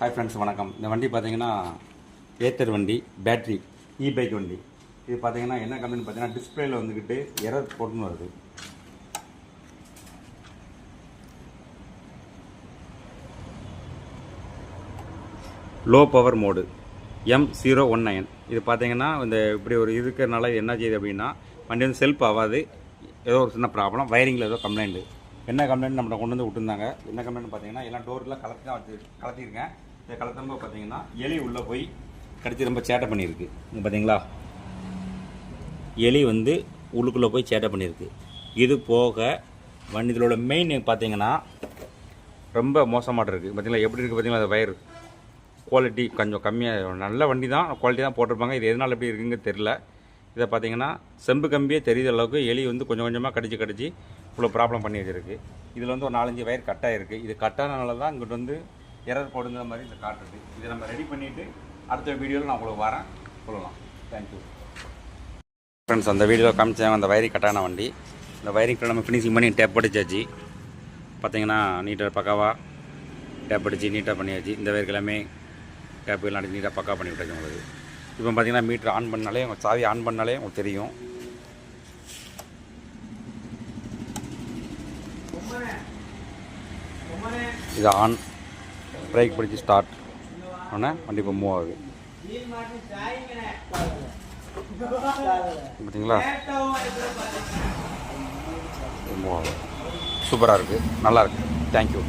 Hi friends, வணக்கம். இந்த வண்டி பார்த்தீங்கன்னா ஏத்தர் வண்டி, பேட்ரி பைக் வண்டி. இது பார்த்தீங்கன்னா என்ன கம்பெனி பார்த்தீங்கன்னா டிஸ்பிளேயில் வந்துக்கிட்டு எரர் போட்டுன்னு வருது. Low power mode M019. இது பார்த்தீங்கன்னா இந்த இப்படி ஒரு இருக்கிறனால என்ன செய்யுது அப்படின்னா வண்டி வந்து செல்ஃப் ஆகாது. ஏதோ ஒரு சின்ன ப்ராப்ளம், வயரிங்கில் ஏதோ கம்ப்ளைண்ட்டு. என்ன கம்ப்ளைண்ட் நம்மளை கொண்டு வந்து விட்டுருந்தாங்க. என்ன கம்ப்ளைண்ட் பார்த்தீங்கன்னா எல்லாம் டோர்லாம் கலத்திருக்கேன். இதை கலத்தும்போது பார்த்தீங்கன்னா எலி உள்ளே போய் கடிச்சு ரொம்ப சேட்டை பண்ணியிருக்கு. இங்கே பார்த்தீங்களா, எலி வந்து உள்ளுக்குள்ளே போய் சேட்டை பண்ணியிருக்கு. இது போக வண்டி இதோட மெயின் பார்த்தீங்கன்னா ரொம்ப மோசமாக இருக்குது. பார்த்தீங்களா எப்படி இருக்குது பார்த்தீங்களா, அந்த வயர் குவாலிட்டி கொஞ்சம் கம்மியாக. நல்ல வண்டி தான், குவாலிட்டி தான் போட்டிருப்பாங்க. இது எதனால் எப்படி இருக்குங்க தெரில. இதை பார்த்தீங்கன்னா செம்பு கம்பியே தெரியுற அளவுக்கு எலி வந்து கொஞ்சம் கொஞ்சமாக கடிச்சு இவ்வளோ ப்ராப்ளம் பண்ணி வச்சுருக்கு. இதில் வந்து ஒரு 4-5 வயர் கட்டாக இருக்குது. இது கட்டானனால தான் இங்கிட்ட வந்து எரர் போடுங்கிற மாதிரி இதை காட்டுறது. இதை நம்ம ரெடி பண்ணிவிட்டு அடுத்த வீடியோவில் நான் உங்களுக்கு வரேன், சொல்லலாம். Thank you friends. அந்த வீடியோவில் காமிச்சேன் அந்த வயரிங் கட்டான வண்டி. இந்த வயரிங் நம்ம ஃபினிஷிங் பண்ணி டேப் அடிச்சாச்சு. பார்த்தீங்கன்னா நீட்டாக பக்காவாக டேப் அடித்து நீட்டாக பண்ணியாச்சு. இந்த வயருக்கு எல்லாமே டேப் எல்லாம் அடிச்சு நீட்டாக பக்கா பண்ணி விட்டாச்சு உங்களுக்கு. இப்போ பார்த்தீங்கன்னா மீட்ரு ஆன் பண்ணாலே, உங்கள் சாவி ஆன் பண்ணாலே உங்களுக்கு தெரியும். இது ஆன், பிரேக் பிடிச்சி ஸ்டார்ட் ஆனால் வண்டி இப்போ மூவ் ஆகுது. பார்த்தீங்களா, மூவ் ஆகுது. சூப்பராக இருக்குது, நல்லாயிருக்கு. தேங்க்யூ.